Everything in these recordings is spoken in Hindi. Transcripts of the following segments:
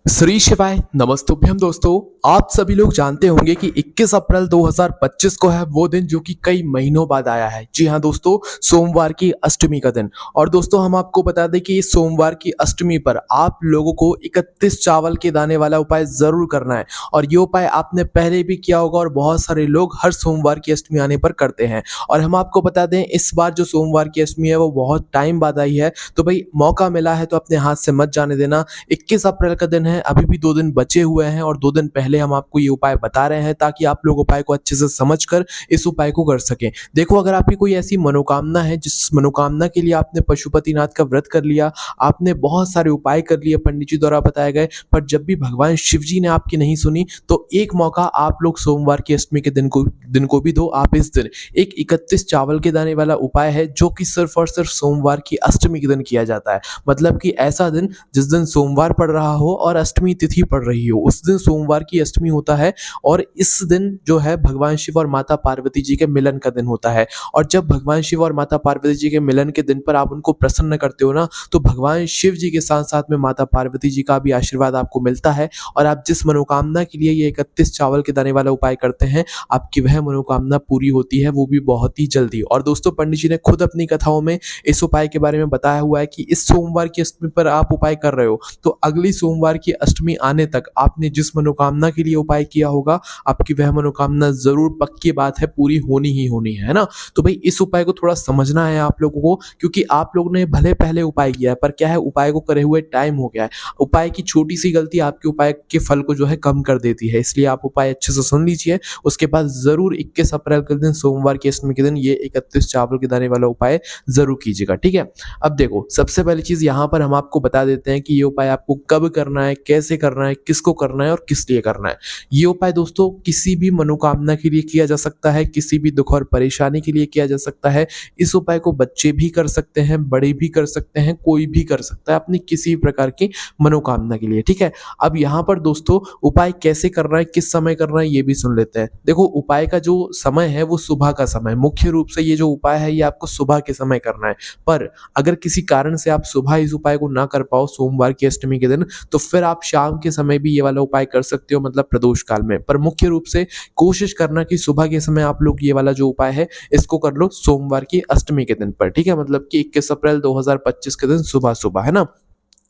श्री शिवाय नमस्तुभ्यम दोस्तों। आप सभी लोग जानते होंगे कि 21 अप्रैल 2025 को है वो दिन जो कि कई महीनों बाद आया है। जी हाँ दोस्तों, सोमवार की अष्टमी का दिन। और दोस्तों हम आपको बता दें कि इस सोमवार की अष्टमी पर आप लोगों को 31 चावल के दाने वाला उपाय जरूर करना है। और ये उपाय आपने पहले भी किया होगा और बहुत सारे लोग हर सोमवार की अष्टमी आने पर करते हैं। और हम आपको बता दें इस बार जो सोमवार की अष्टमी है वो बहुत टाइम बाद आई है, तो भाई मौका मिला है तो अपने हाथ से मत जाने देना। 21 अप्रैल का दिन है, अभी भी 2 दिन बचे हुए हैं और 2 दिन पहले हम आपको ये उपाय बता रहे हैं ताकि आप लोग उपाय को अच्छे से समझकर इस उपाय को कर सकें। देखो, अगर आपकी कोई ऐसी मनोकामना है जिस मनोकामना के लिए आपने पशुपतिनाथ का व्रत कर लिया, आपने बहुत सारे उपाय कर लिए पंडित जी द्वारा बताए गए, पर जब भी भगवान शिव जी ने आपकी नहीं सुनी, तो एक मौका आप लोग सोमवार की अष्टमी के दिन को भी दो। आप इस दिन एक 31 चावल के दाने वाला उपाय है जो कि सिर्फ और सिर्फ सोमवार की अष्टमी के दिन किया जाता है। मतलब कि ऐसा दिन जिस दिन सोमवार पड़ रहा हो और अष्टमी तिथि पड़ रही हो, उस दिन सोमवार की अष्टमी होता है। और इस दिन जो है भगवान शिव और माता पार्वती जी के मिलन का दिन होता है। और जब भगवान शिव और माता पार्वती जी के मिलन के दिन पर आप उनको प्रसन्न करते हो ना, तो भगवान शिव जी के साथ साथ में माता पार्वती जी का भी आशीर्वाद आपको मिलता है। और आप जिस मनोकामना के लिए ये 31 चावल के दाने वाला उपाय करते हैं, आपकी वह मनोकामना पूरी होती है, वो भी बहुत ही जल्दी। और दोस्तों पंडित जी ने खुद अपनी कथाओं में इस उपाय के बारे में बताया हुआ है कि इस सोमवार की अष्टमी पर आप उपाय कर रहे हो तो अगली सोमवार की अष्टमी आने तक आपने जिस मनोकामना के लिए उपाय किया होगा, आपकी वह मनोकामना जरूर, पक्की बात है, पूरी होनी ही होनी है ना। तो भाई इस उपाय को थोड़ा समझना है आप लोगों को, क्योंकि आप लोगों ने भले पहले उपाय किया है पर क्या है, उपाय को करे हुए टाइम हो गया है। उपाय की छोटी सी गलती आपके उपाय के फल को जो है कम कर देती है, इसलिए आप उपाय अच्छे से सुन लीजिए। उसके बाद जरूर 21 अप्रैल के दिन, सोमवार की अष्टमी के दिन, ये 31 चावल के दाने वाला उपाय जरूर कीजिएगा, ठीक है। अब देखो, सबसे पहली चीज यहाँ पर हम आपको बता देते हैं कि ये उपाय आपको कब करना है, कैसे करना है, किसको करना है और किस लिए करना है। ये उपाय दोस्तों किसी भी मनोकामना के लिए किया जा सकता है, किसी भी दुख और परेशानी के लिए किया जा सकता है। इस उपाय को बच्चे भी कर सकते हैं, बड़े भी कर सकते हैं, कोई भी कर सकता है अपनी किसी भी प्रकार की मनोकामना के लिए, ठीक है। अब यहाँ पर दोस्तों उपाय कैसे करना है, किस समय करना है, ये भी सुन लेते हैं। देखो, उपाय का जो समय है वो सुबह का समय, मुख्य रूप से ये जो उपाय है ये आपको सुबह के समय करना है। पर अगर किसी कारण से आप सुबह इस उपाय को ना कर पाओ सोमवार की अष्टमी के दिन, तो फिर आप शाम के समय भी ये वाला उपाय कर सकते हो, मतलब प्रदोष काल में। पर मुख्य रूप से कोशिश करना कि सुबह के समय आप लोग ये वाला जो उपाय है इसको कर लो सोमवार की अष्टमी के दिन पर, ठीक है। मतलब कि 21 अप्रैल 2025 के दिन सुबह सुबह, है ना।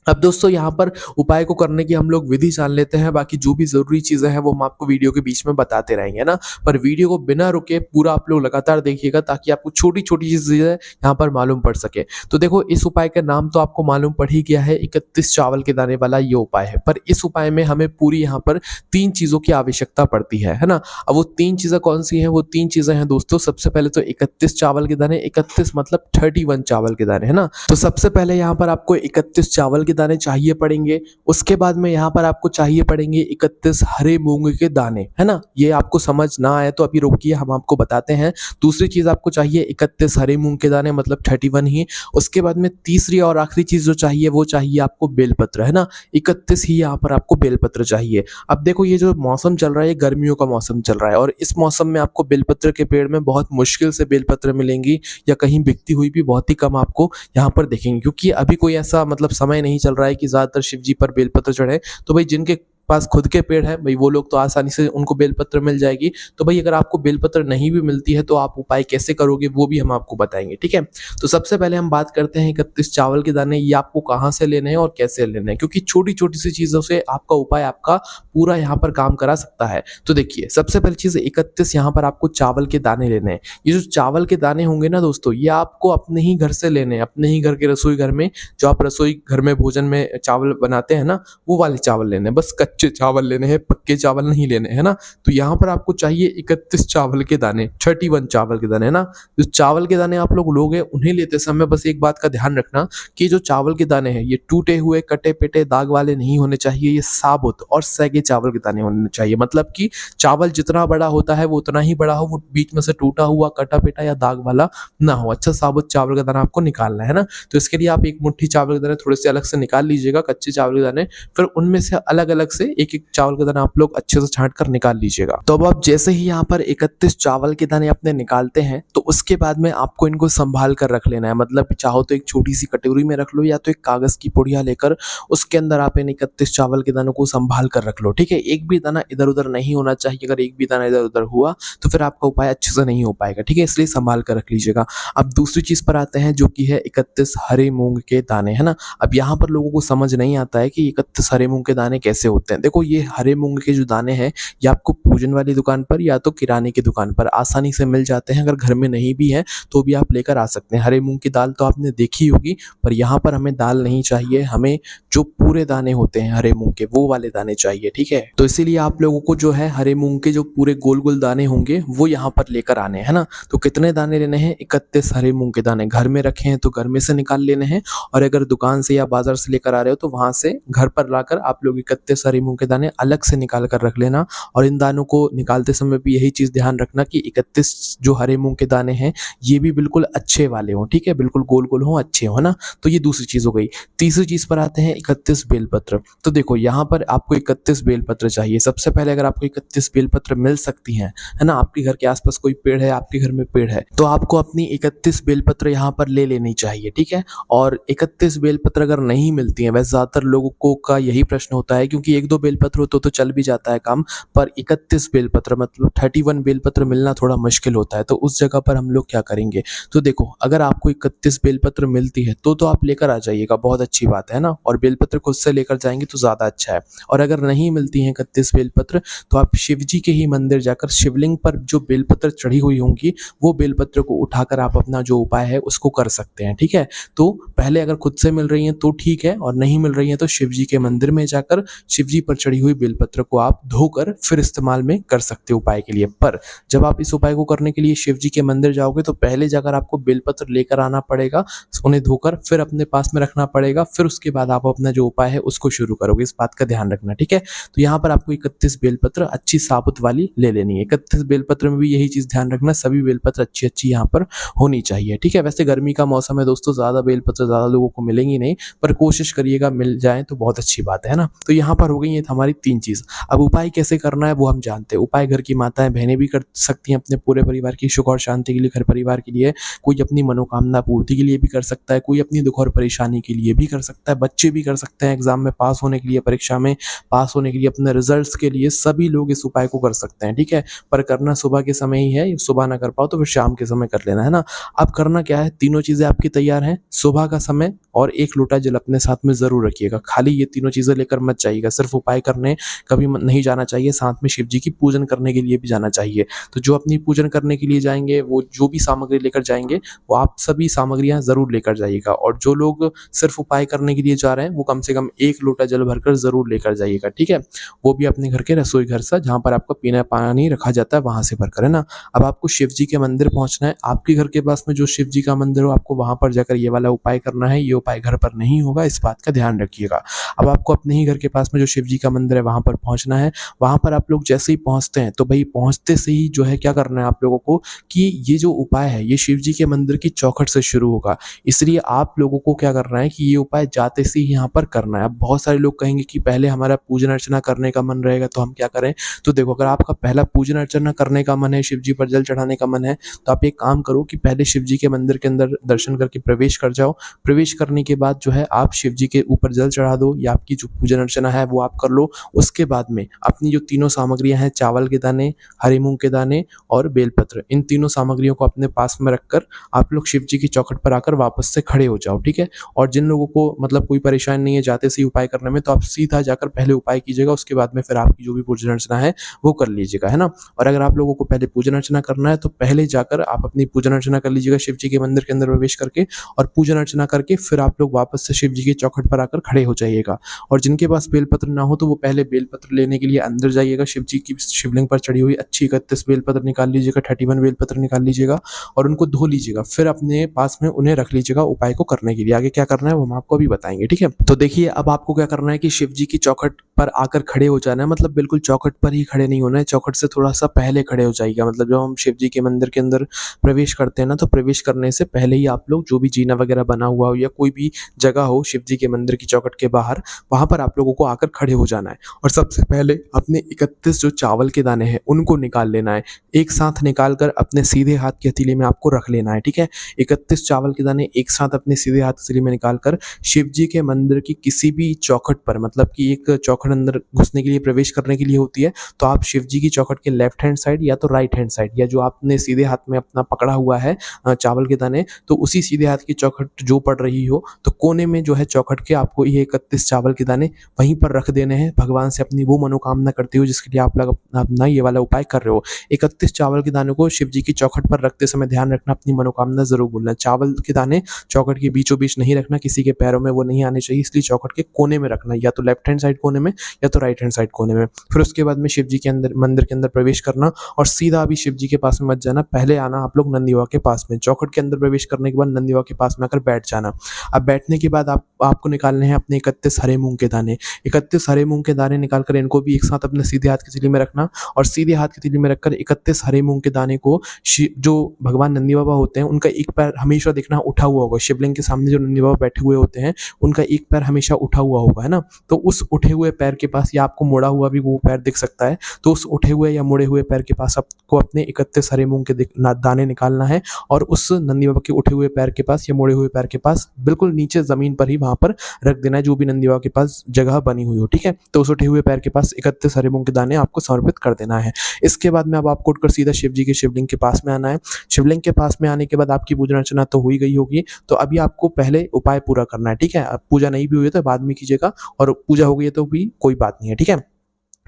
अब दोस्तों यहाँ पर उपाय को करने की हम लोग विधि जान लेते हैं, बाकी जो भी जरूरी चीजें हैं वो हम आपको वीडियो के बीच में बताते रहेंगे ना। पर वीडियो को बिना रुके पूरा आप लोग लगातार देखिएगा ताकि आपको छोटी छोटी चीजें यहाँ पर मालूम पड़ सके। तो देखो, इस उपाय का नाम तो आपको मालूम पड़ ही गया है, 31 चावल के दाने वाला ये उपाय है। पर इस उपाय में हमें पूरी यहाँ पर 3 चीजों की आवश्यकता पड़ती है ना। अब वो 3 चीजें कौन सी हैं? वो 3 चीजें हैं दोस्तों, सबसे पहले तो 31 चावल के दाने, 31 मतलब 31 चावल के दाने, है ना। तो सबसे पहले यहाँ पर आपको 31 चावल के दाने चाहिए पड़ेंगे। उसके बाद में यहाँ पर आपको चाहिए पड़ेंगे 31 हरे मूंग के दाने, है ना। ये आपको समझ ना आए तो अभी रोकिए, हम आपको बताते हैं। दूसरी चीज आपको चाहिए 31 हरे मूंग के दाने, मतलब 31 ही। उसके बाद में तीसरी और आखिरी चीज जो चाहिए वो चाहिए आपको बेलपत्र, है ना। 31 ही यहाँ पर आपको बेलपत्र चाहिए। अब देखो, ये जो मौसम चल रहा है ये गर्मियों का मौसम चल रहा है और इस मौसम में आपको बेलपत्र के पेड़ में बहुत मुश्किल से बेलपत्र मिलेंगी, या कहीं बिकती हुई भी बहुत ही कम आपको यहाँ पर देखेंगे, क्योंकि अभी कोई ऐसा मतलब समय नहीं चल रहा है कि ज्यादातर शिव जी पर बेलपत्र चढ़े। तो भाई जिनके पास खुद के पेड़ है भाई, वो लोग तो आसानी से उनको बेलपत्र मिल जाएगी। तो भाई अगर आपको बेलपत्र नहीं भी मिलती है तो आप उपाय कैसे करोगे वो भी हम आपको बताएंगे, ठीक है। तो सबसे पहले हम बात करते हैं 31 चावल के दाने, ये आपको कहाँ से लेने हैं और कैसे लेने हैं, क्योंकि छोटी छोटी सी चीजों से आपका उपाय आपका पूरा यहाँ पर काम करा सकता है। तो देखिए, सबसे पहली चीज 31 यहाँ पर आपको चावल के दाने लेने हैं। ये जो चावल के दाने होंगे ना दोस्तों, ये आपको अपने ही घर से लेने हैं, अपने ही घर के रसोई घर में, जो आप रसोई घर में भोजन में चावल बनाते हैं ना, वो वाले चावल लेने हैं। बस कच्चे चावल लेने हैं, पक्के चावल नहीं लेने हैं ना। तो यहाँ पर आपको चाहिए 31 चावल के दाने, 31 चावल के दाने, है ना। जो चावल के दाने आप लोग लोगे, उन्हें लेते समय बस एक बात का ध्यान रखना कि जो चावल के दाने हैं ये टूटे हुए, कटे पिटे, दाग वाले नहीं होने चाहिए। ये साबुत और सैगे चावल के दाने होने चाहिए। मतलब कि चावल जितना बड़ा होता है वो उतना ही बड़ा हो, वो बीच में से टूटा हुआ, कटा पिटा या दाग वाला ना हो। अच्छा साबुत चावल का दाना आपको निकालना है ना। तो इसके लिए आप एक मुट्ठी चावल के दाने थोड़े से अलग से निकाल लीजिएगा, कच्चे चावल के दाने। फिर उनमें से अलग अलग से एक एक चावल के दाना आप लोग अच्छे से छांट कर निकाल लीजिएगा। तो अब आप जैसे ही यहाँ पर 31 चावल के दाने अपने निकालते हैं तो उसके बाद में आपको इनको संभाल कर रख लेना है। मतलब चाहो तो एक छोटी सी कटोरी में रख लो या तो एक कागज की पुड़िया लेकर उसके अंदर आप इन 31 चावल के दानों को संभाल कर रख लो। ठीक है, एक भी दाना इधर उधर नहीं होना चाहिए। अगर एक भी दाना इधर उधर हुआ तो फिर आपका उपाय अच्छे से नहीं हो पाएगा। ठीक है, इसलिए संभाल कर रख लीजिएगा। अब दूसरी चीज पर आते हैं जो कि है 31 हरे मूंग के दाने, है ना। अब यहाँ पर लोगों को समझ नहीं आता है कि 31 हरे मूंग के दाने कैसे होते हैं। देखो, ये हरे मूंग के जो दाने हैं ये आपको पूजन वाली दुकान पर या तो किराने की दुकान पर आसानी से मिल जाते हैं। अगर घर में नहीं भी है तो भी आप लेकर आ सकते हैं। हरे मूंग की दाल तो आपने देखी होगी, पर यहाँ पर हमें दाल नहीं चाहिए, हमें जो पूरे दाने होते हैं हरे मूंग के वो वाले दाने चाहिए। ठीक है, तो इसीलिए आप लोगों को जो है हरे मूंग के जो पूरे गोल गोल दाने होंगे वो यहाँ पर लेकर आने हैं ना। तो कितने दाने लेने हैं? 31 हरे मूंग के दाने। घर में रखे हैं तो घर में से निकाल लेने हैं, और अगर दुकान से या बाजार से लेकर आ रहे हो तो वहां से घर पर लाकर आप लोग 31 हरे मूंग के दाने अलग से निकाल कर रख लेना। और इन दानों को निकालते समय भी यही चीज ध्यान रखना कि 31 जो हरे मूंग के दाने हैं ये भी बिल्कुल अच्छे वाले हों। ठीक है, बिल्कुल गोल गोल हो, अच्छे हो ना। तो ये दूसरी चीज हो गई। तीसरी चीज पर आते हैं 31 बेलपत्र। तो देखो, यहाँ पर आपको 31 बेलपत्र चाहिए। सबसे पहले अगर आपको 31 बेलपत्र मिल सकती हैं, है ना, आपके घर के आसपास कोई पेड़ है, आपके घर में पेड़ है, तो आपको अपनी 31 बेलपत्र यहाँ पर ले लेनी चाहिए। ठीक है, और 31 बेलपत्र अगर नहीं मिलती हैं, वैसे ज्यादातर लोगों को का यही प्रश्न होता है, क्योंकि एक दो बेलपत्र हो तो चल भी जाता है काम, पर 31 बेलपत्र मतलब 31 बेलपत्र मिलना थोड़ा मुश्किल होता है। तो उस जगह पर हम लोग क्या करेंगे? तो देखो, अगर आपको 31 बेलपत्र मिलती है तो आप लेकर आ जाइएगा, बहुत अच्छी बात है ना। और बेलपत्र खुद से लेकर जाएंगे तो ज्यादा अच्छा है। और अगर नहीं मिलती हैं 31 बेलपत्र तो आप शिव जी के ही मंदिर जाकर शिवलिंग पर जो बेलपत्र चढ़ी हुई होंगी वो बेलपत्र को उठाकर आप अपना जो उपाय है उसको कर सकते हैं। ठीक है, तो पहले अगर खुद से मिल रही हैं तो ठीक है, और नहीं मिल रही हैं तो शिव जी के मंदिर में जाकर शिव जी पर चढ़ी हुई बेलपत्र को आप धोकर फिर इस्तेमाल में कर सकते हो उपाय के लिए। पर जब आप इस उपाय को करने के लिए शिव जी के मंदिर जाओगे तो पहले जाकर आपको बेलपत्र लेकर आना पड़ेगा, उन्हें धोकर फिर अपने पास में रखना पड़ेगा, फिर उसके बाद आप अपना जो उपाय है उसको शुरू करोगे। इस बात का ध्यान रखना। ठीक है, तो यहाँ पर आपको 31 बेलपत्र अच्छी साबुत वाली ले लेनी है। 31 बेलपत्र में भी यही चीज ध्यान रखना, सभी बेलपत्र अच्छी अच्छी यहाँ पर होनी चाहिए। ठीक है, वैसे गर्मी का मौसम है दोस्तों, ज्यादा बेलपत्र ज्यादा लोगों को मिलेंगी नहीं, पर कोशिश करिएगा मिल जाए तो बहुत अच्छी बात है ना। तो यहाँ पर हो गई है हमारी 3 चीज। अब उपाय कैसे करना है वो हम जानते हैं। उपाय घर की माताएं बहनें भी कर सकती हैं अपने पूरे परिवार की सुख और शांति के लिए, घर परिवार के लिए। कोई अपनी मनोकामना पूर्ति के लिए भी कर सकता है, कोई अपनी दुख और परेशानी के लिए भी कर सकता है, बच्चे भी कर सकते हैं एग्जाम में पास होने के लिए, परीक्षा में पास होने के लिए, अपने रिजल्ट्स के लिए, सभी लोग इस उपाय को कर सकते हैं। ठीक है, पर करना सुबह के समय ही है, सुबह ना कर पाओ तो फिर शाम के समय कर लेना, है ना। अब करना क्या है, तीनों चीजें आपकी तैयार हैं, सुबह का समय और 1 लोटा जल अपने साथ में जरूर रखिएगा। खाली ये तीनों चीजें लेकर मत जाइएगा, सिर्फ उपाय करने कभी नहीं जाना चाहिए, साथ में शिव जी की पूजन करने के लिए भी जाना चाहिए। तो जो अपनी पूजन करने के लिए जाएंगे वो जो भी सामग्री लेकर जाएंगे वो आप सभी सामग्रियां जरूर लेकर जाइएगा। और जो लोग सिर्फ उपाय करने के लिए जा रहे हैं वो कम से कम 1 लोटा जल भरकर जरूर लेकर जाइएगा। ठीक है, वो भी अपने घर के रसोई घर से, जहाँ पर आपका पीना पानी रखा जाता है वहां से भरकर, है ना। अब आपको शिव जी के मंदिर पहुंचना है, आपके घर के पास में जो शिव जी का मंदिर हो आपको वहां पर जाकर ये वाला उपाय करना है। ये उपाय घर पर नहीं होगा, इस बात का ध्यान रखिएगा। अब आपको अपने ही घर के पास में जो शिव जी का मंदिर है वहां पर पहुंचना है। वहां पर आप लोग जैसे ही पहुंचते हैं तो भाई पहुंचते से ही जो है क्या करना है आप लोगों को कि ये जो उपाय है ये शिव जी के मंदिर की चौखट से शुरू होगा। इसलिए आप लोगों को क्या करना है कि ये उपाय जाते से ही यहाँ पर करना है। अब बहुत सारे लोग कहेंगे कि पहले हमारा पूजन अर्चना करने का मन रहेगा तो हम क्या करें। तो देखो, अगर आपका पहला पूजन अर्चना करने का मन है, शिव जी पर जल चढ़ाने का मन है, तो आप एक काम करो कि पहले शिव जी के मंदिर के अंदर दर्शन करके प्रवेश कर जाओ। प्रवेश करने के बाद जो है आप शिव जी के ऊपर जल चढ़ा दो, या आपकी जो पूजन अर्चना है वो आप कर लो। उसके बाद में अपनी जो तीनों सामग्रियां हैं, चावल के दाने, हरे मूंग के दाने और बेलपत्र, इन तीनों सामग्रियों को अपने पास में रखकर आप लोग शिव जी की चौखट पर आकर वापस से खड़े हो जाओ। ठीक है, और जिन लोगों को मतलब कोई परेशानी नहीं है जाते से ही उपाय करने में, तो आप सीधा जाकर पहले उपाय कीजिएगा, उसके बाद में फिर आपकी जो भी पूजन अर्चना है वो कर लीजिएगा, है ना। और अगर आप लोगों को पहले पूजन अर्चना करना है तो पहले जाकर आप अपनी पूजन अर्चना कर लीजिएगा शिव जी के मंदिर के अंदर प्रवेश करके, और पूजन अर्चना करके फिर आप लोग वापस से शिव जी की चौखट पर आकर खड़े हो जाइएगा। और जिनके पास बेलपत्र ना हो तो वो पहले बेलपत्र लेने के लिए अंदर जाइएगा, शिव जी की शिवलिंग पर चढ़ी हुई अच्छी 31 बेलपत्र निकाल लीजिएगा, 31 बेलपत्र निकाल लीजिएगा और उनको धो लीजिएगा। फिर अपने पास में उन्हें रख लीजिएगा उपाय को करने के लिए। आगे क्या करना है वो हम आपको अभी बताएंगे। ठीक है, तो देखिए अब आपको क्या करना है कि शिव जी की चौखट पर आकर खड़े हो जाना है। मतलब बिल्कुल चौखट पर ही खड़े नहीं होना है, चौखट से थोड़ा सा पहले खड़े हो जाइएगा। मतलब जब हम शिव जी के मंदिर के अंदर प्रवेश करते हैं ना, तो प्रवेश करने से पहले ही आप लोग जो भी जीना वगैरह बना हुआ हो या कोई भी जगह हो शिव जी के मंदिर की चौखट के बाहर, वहां पर आप लोगों को आकर खड़े खड़े हो जाना है और सबसे पहले अपने 31 जो चावल के दाने हैं उनको निकाल लेना है। एक साथ निकाल कर अपने सीधे हाथ की हथेली में आपको रख लेना है, ठीक है? 31 चावल के दाने एक साथ अपने सीधे हाथ हथेली में निकाल कर शिव जी के मंदिर की किसी भी चौखट पर, मतलब कि एक चौखट अंदर घुसने के लिए, प्रवेश करने के लिए होती है, तो आप शिव जी की चौखट के लेफ्ट हैंड साइड या तो राइट हैंड साइड, या जो आपने सीधे हाथ में अपना पकड़ा हुआ है चावल के दाने, तो उसी सीधे हाथ की चौखट जो पड़ रही हो, तो कोने में जो है चौखट के आपको ये 31 चावल के दाने वहीं पर रख देने हैं, भगवान से अपनी वो मनोकामना करते हो जिसके लिए आप लोग अपना ये वाला उपाय कर रहे हो। 31 चावल के दानों को शिव जी की चौखट पर रखते समय ध्यान रखना, अपनी मनोकामना जरूर बोलना। चावल के दाने चौखट के बीचों बीच नहीं रखना, किसी के पैरों में वो नहीं आने चाहिए, इसलिए चौखट के कोने में रखना, या तो लेफ्ट हैंड साइड कोने में या तो राइट हैंड साइड कोने में। फिर उसके बाद में शिव जी के अंदर, मंदिर के अंदर प्रवेश करना और सीधा अभी शिव जी के पास में मत जाना, पहले आना आप लोग नंदी बाबा के पास में। चौखट के अंदर प्रवेश करने के बाद नंदी बाबा के पास में आकर बैठ जाना। अब बैठने के बाद आपको निकालने हैं अपने 31 हरे मूंग के दाने। 31 हरे मूंग के दाने निकालकर इनको भी एक साथ अपने सीधे हाथ की तिली में रखना और सीधे हाथ की तिली में रखकर 31 हरे मूंग के दाने को जो भगवान नंदी बाबा होते हैं उनका एक पैर हमेशा देखना उठा हुआ होगा। शिवलिंग के सामने जो नंदी बाबा बैठे हुए होते हैं उनका एक पैर हमेशा उठा हुआ होगा, है ना? तो उस उठे हुए पैर के पास, या आपको मुड़ा हुआ भी वो पैर दिख सकता है, तो उस उठे हुए या मुड़े हुए पैर के पास आपको अपने 31 हरे मूंग के दाने निकालना है और उस नंदी बाबा के उठे हुए पैर के पास या मुड़े हुए पैर के पास बिल्कुल नीचे जमीन पर ही वहां पर रख देना है, जो भी नंदी बाबा के पास जगह बनी हुई हो, ठीक है? तो उस उठे हुए पैर के पास 31 हरे मूंग के दाने आपको समर्पित कर देना है। इसके बाद में अब आपको उठकर सीधा शिव जी के शिवलिंग के पास में आना है। शिवलिंग के पास में आने के बाद आपकी पूजा अर्चना तो हो ही गई होगी, तो अभी आपको पहले उपाय पूरा करना है, ठीक है? अब पूजा नहीं भी हुई है तो बाद में कीजिएगा, और पूजा हो गई है तो भी कोई बात नहीं है, ठीक है?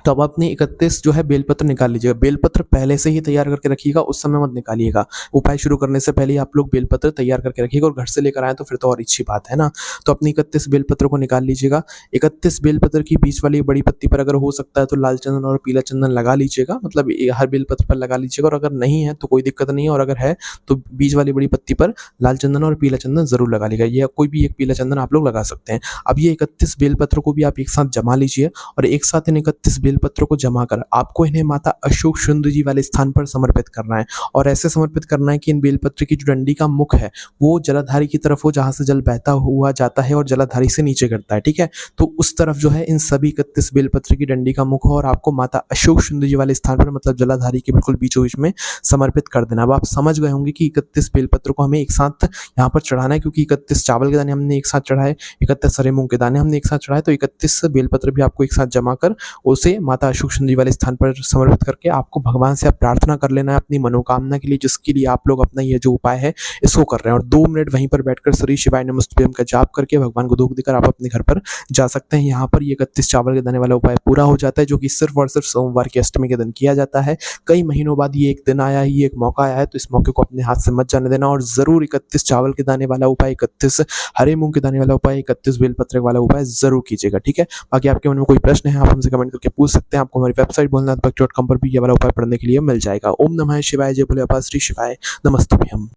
तो अब अपने 31 जो है बेलपत्र निकाल लीजिएगा। बेलपत्र पहले से ही तैयार करके रखिएगा, उस समय मत निकालिएगा। उपाय शुरू करने से पहले ही आप लोग बेलपत्र तैयार करके रखिएगा, और घर से लेकर आए तो फिर तो और अच्छी बात है ना। तो अपनी 31 बेलपत्र को निकाल लीजिएगा। 31 बेलपत्र की बीच वाली बड़ी पत्ती पर अगर हो सकता है तो लाल चंदन और पीला चंदन लगा लीजिएगा, मतलब हर बेलपत्र पर लगा लीजिएगा, और अगर नहीं है तो कोई दिक्कत नहीं है, और अगर है तो बीच वाली बड़ी पत्ती पर लाल चंदन और पीला चंदन जरूर लगा लीजिएगा, या कोई भी एक पीला चंदन आप लोग लगा सकते हैं। अब ये 31 बेलपत्र को भी आप एक साथ जमा लीजिए, और एक साथ इन 31 बेलपत्रों को जमा कर आपको इन्हें माता अशोक सुंदर जी वाले स्थान पर समर्पित करना है, और ऐसे समर्पित करना है कि इन बेलपत्र की जो डंडी का मुख है वो जलाधारी की तरफ हो, जहां से जल बहता हुआ जाता है और जलाधारी से नीचे गिरता है, ठीक है? तो उस तरफ जो है इन सभी 31 बेलपत्र की डंडी का मुख हो, और आपको माता अशोक सुंदर जी वाले स्थान पर, मतलब जलाधारी के बिल्कुल बीचों बीच में समर्पित कर देना। अब आप समझ गए होंगे कि 31 बेलपत्र को हमें एक साथ यहाँ पर चढ़ाना है, क्योंकि 31 चावल के दाने हमने एक साथ चढ़ाए, 31 हरे मूंग के दाने हमने एक साथ चढ़ाए, तो 31 बेलपत्र भी आपको एक साथ जमा कर उसे माता अशोक सुंदर जी वाले स्थान पर समर्पित करके आपको भगवान से प्रार्थना कर लेना है अपनी मनोकामना के लिए, जिसके लिए आप लोग अपना ये जो उपाय है इसको कर रहे हैं। और 2 मिनट वहीं पर बैठकर श्री शिवाय नमस्तुभ्यम का जाप करके भगवान को धूप देकर आप अपने घर पर जा सकते हैं। यहाँ पर ये 31 चावल के दाने वाला उपाय पूरा हो जाता है, जो कि सिर्फ और सिर्फ सोमवार की अष्टमी के दिन किया जाता है। कई महीनों बाद ये एक दिन आया है, ये एक मौका आया है, तो इस मौके को अपने हाथ से मत जाने देना, और जरूर 31 चावल के दाने वाला उपाय, 31 हरे मूंग के दाने वाला उपाय, 31 बेलपत्र वाला उपाय जरूर कीजिएगा, ठीक है? बाकी आपके मन में कोई प्रश्न है आप हमसे कमेंट करके पूछ सकते हैं। आपको हमारी वेबसाइट भोलेनाथभक्त.com पर भी ये वाला उपाय पढ़ने के लिए मिल जाएगा। ओम नमः शिवाय, जय भोले बाबा, श्री शिवाय नमस्तुभ्यम।